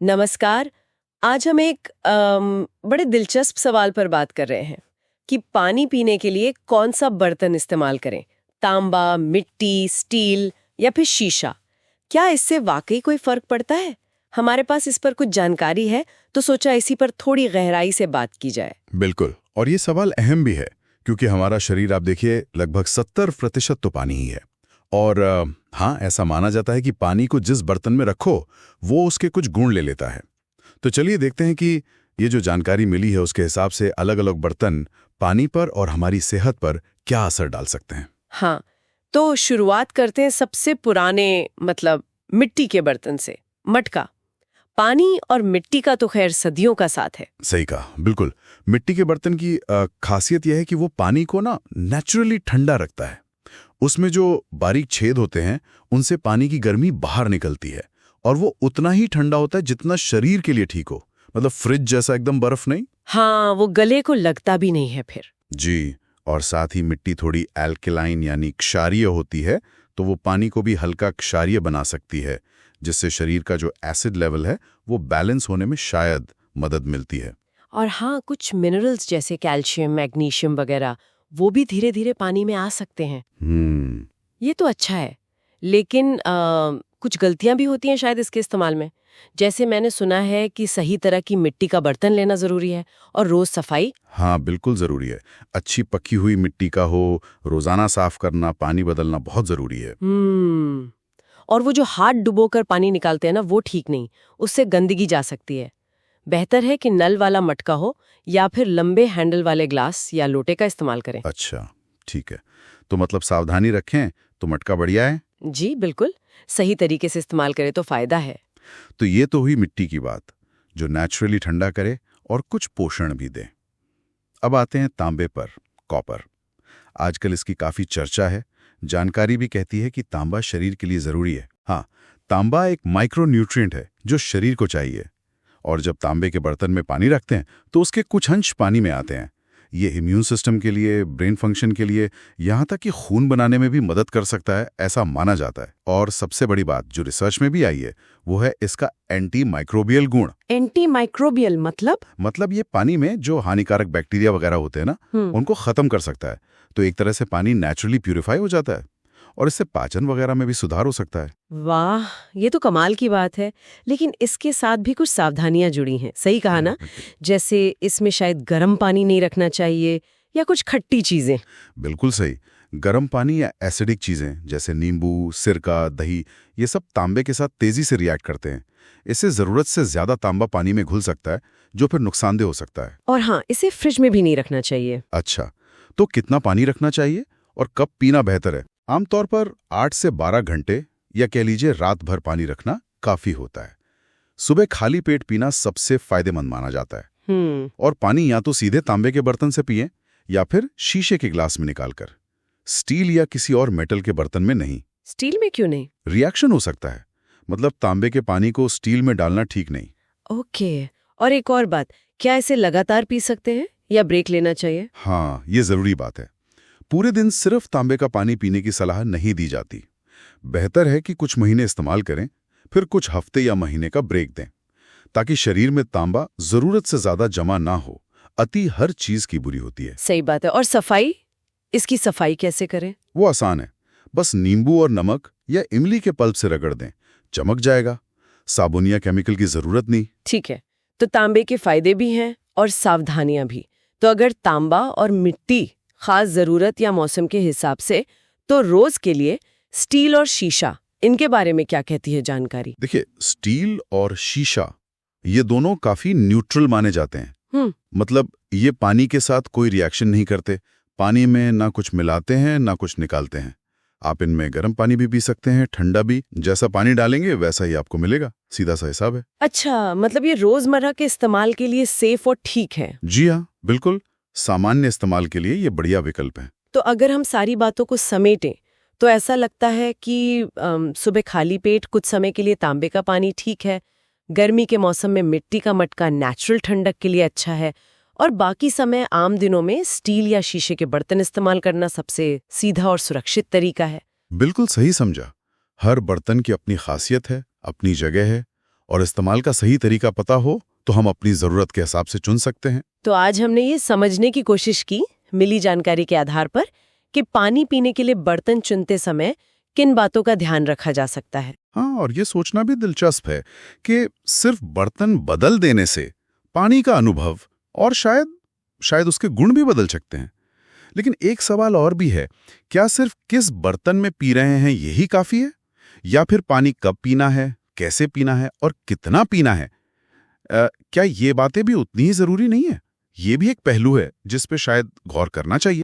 नमस्कार। आज हम एक बड़े दिलचस्प सवाल पर बात कर रहे हैं कि पानी पीने के लिए कौन सा बर्तन इस्तेमाल करें, तांबा, मिट्टी, स्टील या फिर शीशा। क्या इससे वाकई कोई फर्क पड़ता है? हमारे पास इस पर कुछ जानकारी है, तो सोचा इसी पर थोड़ी गहराई से बात की जाए। बिल्कुल, और ये सवाल अहम भी है क्योंकि हमारा शरीर आप देखिए लगभग 70% तो पानी ही है। और हाँ, ऐसा माना जाता है कि पानी को जिस बर्तन में रखो वो उसके कुछ गुण ले लेता है। तो चलिए देखते हैं कि ये जो जानकारी मिली है उसके हिसाब से अलग अलग बर्तन पानी पर और हमारी सेहत पर क्या असर डाल सकते हैं। हाँ, तो शुरुआत करते हैं सबसे पुराने मतलब मिट्टी के बर्तन से, मटका। पानी और मिट्टी का तो खैर सदियों का साथ है। सही कहा, बिल्कुल। मिट्टी के बर्तन की खासियत यह है कि वो पानी को ना नेचुरली ठंडा रखता है। उसमें जो बारीक छेद होते हैं उनसे पानी की गर्मी बाहर निकलती है और वो उतना ही ठंडा होता है जितना शरीर के लिए ठीक हो। मतलब फ्रिज जैसा एकदम बर्फ नहीं। हाँ, वो गले को लगता भी नहीं है फिर। जी, और साथ ही मिट्टी थोड़ी एल्कलाइन यानी क्षारीय होती है, तो वो पानी को भी हल्का क्षारीय बना सकती है, जिससे शरीर का जो एसिड लेवल है वो बैलेंस होने में शायद मदद मिलती है। और हाँ, कुछ मिनरल्स जैसे कैल्शियम, मैग्नीशियम वगैरह वो भी धीरे धीरे पानी में आ सकते हैं। ये तो अच्छा है, लेकिन कुछ गलतियां भी होती हैं शायद इसके इस्तेमाल में। जैसे मैंने सुना है कि सही तरह की मिट्टी का बर्तन लेना जरूरी है और रोज सफाई। हाँ, बिल्कुल जरूरी है। अच्छी पकी हुई मिट्टी का हो, रोजाना साफ करना, पानी बदलना बहुत जरूरी है। और वो जो हाथ डुबोकर पानी निकालते हैं ना, वो ठीक नहीं, उससे गंदगी जा सकती है। बेहतर है कि नल वाला मटका हो या फिर लंबे हैंडल वाले ग्लास या लोटे का इस्तेमाल करें। अच्छा, ठीक है। तो मतलब सावधानी रखें तो मटका बढ़िया है। जी बिल्कुल, सही तरीके से इस्तेमाल करें तो फायदा है। तो ये तो हुई मिट्टी की बात, जो नेचुरली ठंडा करे और कुछ पोषण भी दे। अब आते हैं तांबे पर, कॉपर। आजकल इसकी काफी चर्चा है। जानकारी भी कहती है कि तांबा शरीर के लिए जरूरी है। हाँ, तांबा एक माइक्रोन्यूट्रिएंट है जो शरीर को चाहिए। और जब तांबे के बर्तन में पानी रखते हैं तो उसके कुछ अंश पानी में आते हैं। ये इम्यून सिस्टम के लिए, ब्रेन फंक्शन के लिए, यहाँ तक कि खून बनाने में भी मदद कर सकता है, ऐसा माना जाता है। और सबसे बड़ी बात जो रिसर्च में भी आई है वो है इसका एंटी माइक्रोबियल गुण। एंटी माइक्रोबियल मतलब ये पानी में जो हानिकारक बैक्टीरिया वगैरह होते हैं ना, उनको खत्म कर सकता है। तो एक तरह से पानी नेचुरली प्यूरिफाई हो जाता है और इससे पाचन वगैरह में भी सुधार हो सकता है। वाह, ये तो कमाल की बात है। लेकिन इसके साथ भी कुछ सावधानियां जुड़ी हैं, सही कहा ना? जैसे इसमें शायद गर्म पानी नहीं रखना चाहिए या कुछ खट्टी चीजें। बिल्कुल सही। गर्म पानी या एसिडिक चीजें जैसे नींबू, सिरका, दही, ये सब तांबे के साथ तेजी से रिएक्ट करते हैं। इससे जरूरत से ज्यादा तांबा पानी में घुल सकता है, जो फिर नुकसानदेह हो सकता है। और हाँ, इसे फ्रिज में भी नहीं रखना चाहिए। अच्छा, तो कितना पानी रखना चाहिए और कब पीना बेहतर है? आमतौर पर 8 से 12 घंटे या कह लीजिए रात भर पानी रखना काफी होता है। सुबह खाली पेट पीना सबसे फायदेमंद माना जाता है। और पानी या तो सीधे तांबे के बर्तन से पिएं या फिर शीशे के ग्लास में निकालकर। स्टील या किसी और मेटल के बर्तन में नहीं। स्टील में क्यों नहीं? रिएक्शन हो सकता है। मतलब तांबे के पानी को स्टील में डालना ठीक नहीं। ओके। और एक और बात, क्या इसे लगातार पी सकते हैं या ब्रेक लेना चाहिए? हाँ, ये जरूरी बात है। पूरे दिन सिर्फ तांबे का पानी पीने की सलाह नहीं दी जाती। बेहतर है कि कुछ महीने इस्तेमाल करें, फिर कुछ हफ्ते या महीने का ब्रेक दें, ताकि शरीर में तांबा जरूरत से ज्यादा जमा ना हो। अति हर चीज की बुरी होती है। सही बात है। और सफाई, इसकी सफाई कैसे करें? वो आसान है। बस नींबू और नमक या इमली के पल्प से रगड़ दें, चमक जाएगा। साबुन या केमिकल की जरूरत नहीं। ठीक है, तो तांबे के फायदे भी हैं और सावधानियां भी। तो अगर तांबा और मिट्टी खास जरूरत या मौसम के हिसाब से, तो रोज के लिए स्टील और शीशा, इनके बारे में क्या कहती है जानकारी? देखिए, स्टील और शीशा ये दोनों काफी न्यूट्रल माने जाते हैं। मतलब ये पानी के साथ कोई रिएक्शन नहीं करते। पानी में ना कुछ मिलाते हैं ना कुछ निकालते हैं। आप इनमें गर्म पानी भी पी सकते हैं, ठंडा भी। जैसा पानी डालेंगे वैसा ही आपको मिलेगा। सीधा सा हिसाब है। अच्छा, मतलब ये रोजमर्रा के इस्तेमाल के लिए सेफ और ठीक है। जी हाँ, बिल्कुल। सामान्य इस्तेमाल के लिए ये बढ़िया विकल्प है। तो अगर हम सारी बातों को समेटें तो ऐसा लगता है कि सुबह खाली पेट कुछ समय के लिए तांबे का पानी ठीक है, गर्मी के मौसम में मिट्टी का मटका नेचुरल ठंडक के लिए अच्छा है, और बाकी समय आम दिनों में स्टील या शीशे के बर्तन इस्तेमाल करना सबसे सीधा और सुरक्षित तरीका है। बिल्कुल सही समझा। हर बर्तन की अपनी खासियत है, अपनी जगह है, और इस्तेमाल का सही तरीका पता हो तो हम अपनी ज़रूरत के हिसाब से चुन सकते हैं। तो आज हमने ये समझने की कोशिश की मिली जानकारी के आधार पर कि पानी पीने के लिए बर्तन चुनते समय किन बातों का ध्यान रखा जा सकता है। हाँ, और ये सोचना भी दिलचस्प है कि सिर्फ बर्तन बदल देने से पानी का अनुभव और शायद उसके गुण भी बदल सकते हैं। लेकिन एक सवाल और भी है, क्या सिर्फ किस बर्तन में पी रहे हैं यही काफी है, या फिर पानी कब पीना है, कैसे पीना है और कितना पीना है? क्या ये बातें भी उतनी ही जरूरी नहीं है? ये भी एक पहलू है जिस पे शायद गौर करना चाहिए।